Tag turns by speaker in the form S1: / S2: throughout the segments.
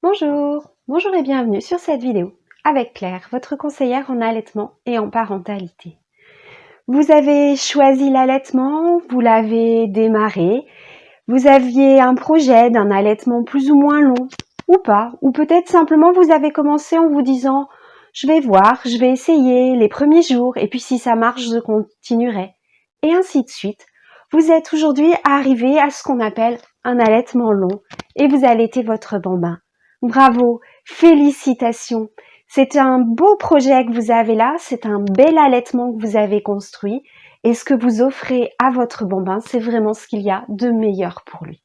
S1: Bonjour et bienvenue sur cette vidéo avec Claire, votre conseillère en allaitement et en parentalité. Vous avez choisi l'allaitement, vous l'avez démarré, vous aviez un projet d'un allaitement plus ou moins long ou pas, ou peut-être simplement vous avez commencé en vous disant je vais voir, je vais essayer les premiers jours et puis si ça marche je continuerai et ainsi de suite. Vous êtes aujourd'hui arrivé à ce qu'on appelle un allaitement long et vous allaitez votre bambin. Bravo, félicitations. C'est un beau projet que vous avez là, c'est un bel allaitement que vous avez construit et ce que vous offrez à votre bambin, c'est vraiment ce qu'il y a de meilleur pour lui.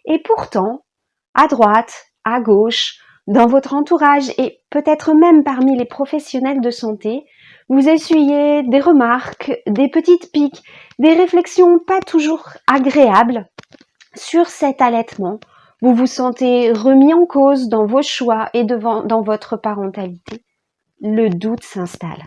S1: Et pourtant, à droite, à gauche, dans votre entourage et peut-être même parmi les professionnels de santé, vous essuyez des remarques, des petites piques, des réflexions pas toujours agréables sur cet allaitement. Vous vous sentez remis en cause dans vos choix et dans votre parentalité. Le doute s'installe.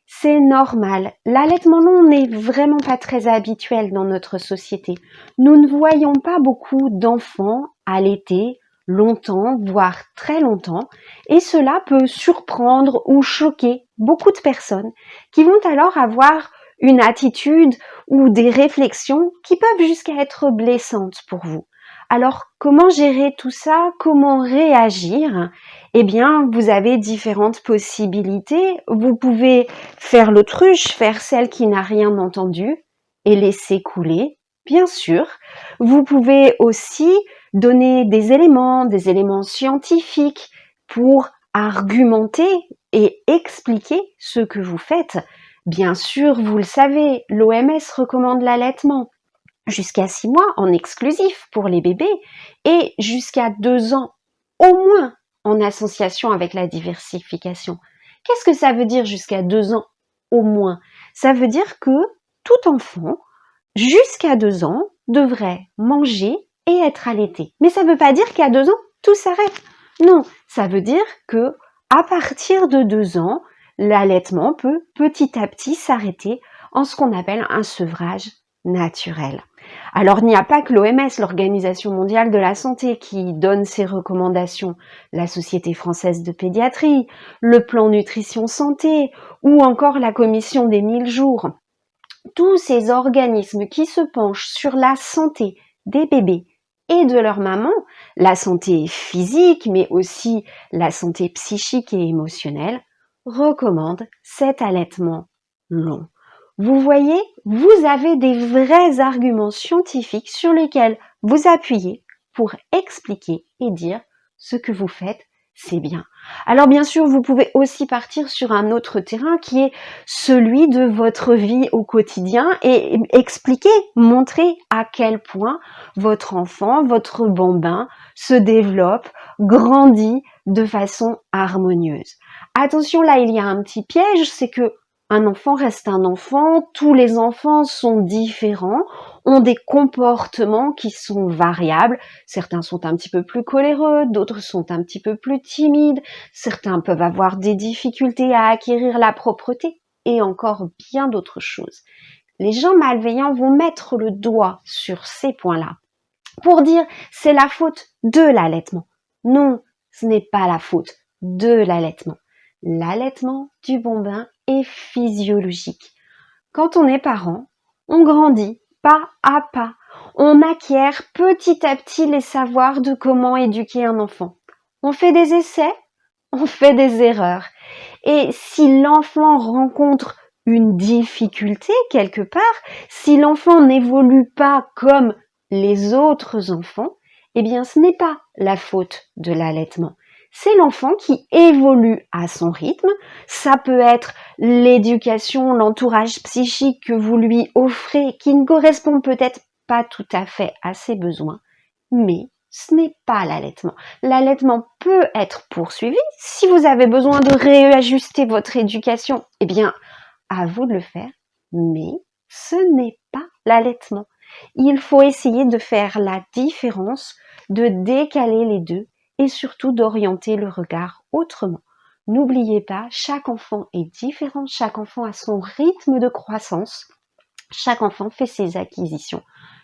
S1: C'est normal. L'allaitement long n'est vraiment pas très habituel dans notre société. Nous ne voyons pas beaucoup d'enfants allaiter longtemps, voire très longtemps, et cela peut surprendre ou choquer beaucoup de personnes qui vont alors avoir une attitude ou des réflexions qui peuvent jusqu'à être blessantes pour vous. Alors, comment gérer tout ça? Comment réagir? Eh bien, vous avez différentes possibilités. Vous pouvez faire l'autruche, faire celle qui n'a rien entendu et laisser couler, bien sûr. Vous pouvez aussi donner des éléments scientifiques pour argumenter et expliquer ce que vous faites. Bien sûr, vous le savez, l'OMS recommande l'allaitement jusqu'à 6 mois en exclusif pour les bébés et jusqu'à 2 ans au moins en association avec la diversification. Qu'est-ce que ça veut dire jusqu'à 2 ans au moins? Ça veut dire que tout enfant, jusqu'à 2 ans, devrait manger et être allaité. Mais ça ne veut pas dire qu'à 2 ans, tout s'arrête. Non, ça veut dire que à partir de 2 ans, l'allaitement peut petit à petit s'arrêter en ce qu'on appelle un sevrage naturel. Alors, il n'y a pas que l'OMS, l'Organisation mondiale de la santé, qui donne ces recommandations. La Société française de pédiatrie, le plan nutrition santé ou encore la commission des 1000 jours. Tous ces organismes qui se penchent sur la santé des bébés et de leur maman, la santé physique mais aussi la santé psychique et émotionnelle, recommandent cet allaitement long. Vous voyez, vous avez des vrais arguments scientifiques sur lesquels vous appuyez pour expliquer et dire ce que vous faites, c'est bien. Alors bien sûr, vous pouvez aussi partir sur un autre terrain qui est celui de votre vie au quotidien et expliquer, montrer à quel point votre enfant, votre bambin se développe, grandit de façon harmonieuse. Attention, là, il y a un petit piège, c'est que un enfant reste un enfant, tous les enfants sont différents, ont des comportements qui sont variables. Certains sont un petit peu plus coléreux, d'autres sont un petit peu plus timides, certains peuvent avoir des difficultés à acquérir la propreté et encore bien d'autres choses. Les gens malveillants vont mettre le doigt sur ces points-là pour dire c'est la faute de l'allaitement. Non, ce n'est pas la faute de l'allaitement. L'allaitement du bambin est physiologique. Quand on est parent, on grandit pas à pas. On acquiert petit à petit les savoirs de comment éduquer un enfant. On fait des essais, on fait des erreurs. Et si l'enfant rencontre une difficulté quelque part, si l'enfant n'évolue pas comme les autres enfants, eh bien ce n'est pas la faute de l'allaitement. C'est l'enfant qui évolue à son rythme. Ça peut être l'éducation, l'entourage psychique que vous lui offrez qui ne correspond peut-être pas tout à fait à ses besoins, mais ce n'est pas l'allaitement. L'allaitement peut être poursuivi. Si vous avez besoin de réajuster votre éducation, eh bien, à vous de le faire, mais ce n'est pas l'allaitement. Il faut essayer de faire la différence, de décaler les deux et surtout d'orienter le regard autrement. N'oubliez pas, chaque enfant est différent, chaque enfant a son rythme de croissance, chaque enfant fait ses acquisitions.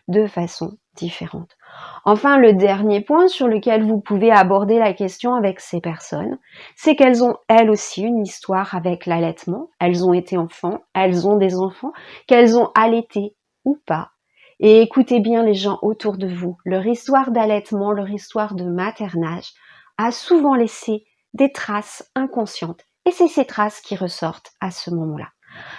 S1: de façon différente. Enfin, le dernier point sur lequel vous pouvez aborder la question avec ces personnes, c'est qu'elles ont elles aussi une histoire avec l'allaitement. Elles ont été enfants, elles ont des enfants, qu'elles ont allaité ou pas. Et écoutez bien les gens autour de vous. Leur histoire d'allaitement, leur histoire de maternage a souvent laissé des traces inconscientes. Et c'est ces traces qui ressortent à ce moment-là.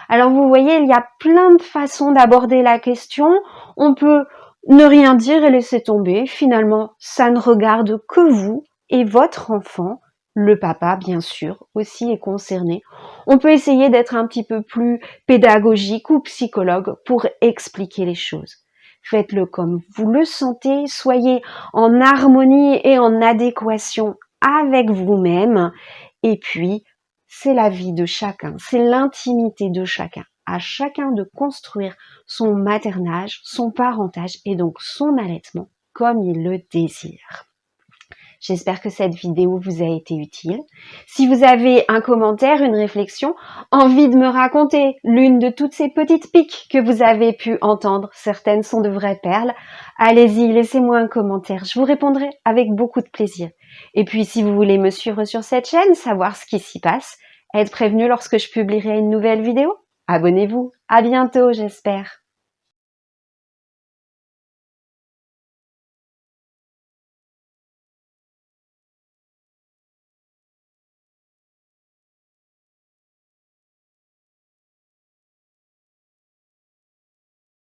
S1: Alors vous voyez, il y a plein de façons d'aborder la question. On peut ne rien dire et laisser tomber. Finalement, ça ne regarde que vous et votre enfant. Le papa, bien sûr, aussi est concerné. On peut essayer d'être un petit peu plus pédagogique ou psychologue pour expliquer les choses. Faites-le comme vous le sentez, soyez en harmonie et en adéquation avec vous-même. Et puis, c'est la vie de chacun, c'est l'intimité de chacun. À chacun de construire son maternage, son parentage et donc son allaitement comme il le désire. J'espère que cette vidéo vous a été utile. Si vous avez un commentaire, une réflexion, envie de me raconter l'une de toutes ces petites piques que vous avez pu entendre, certaines sont de vraies perles, allez-y, laissez-moi un commentaire, je vous répondrai avec beaucoup de plaisir. Et puis si vous voulez me suivre sur cette chaîne, savoir ce qui s'y passe, être prévenu lorsque je publierai une nouvelle vidéo, abonnez-vous. À bientôt, j'espère.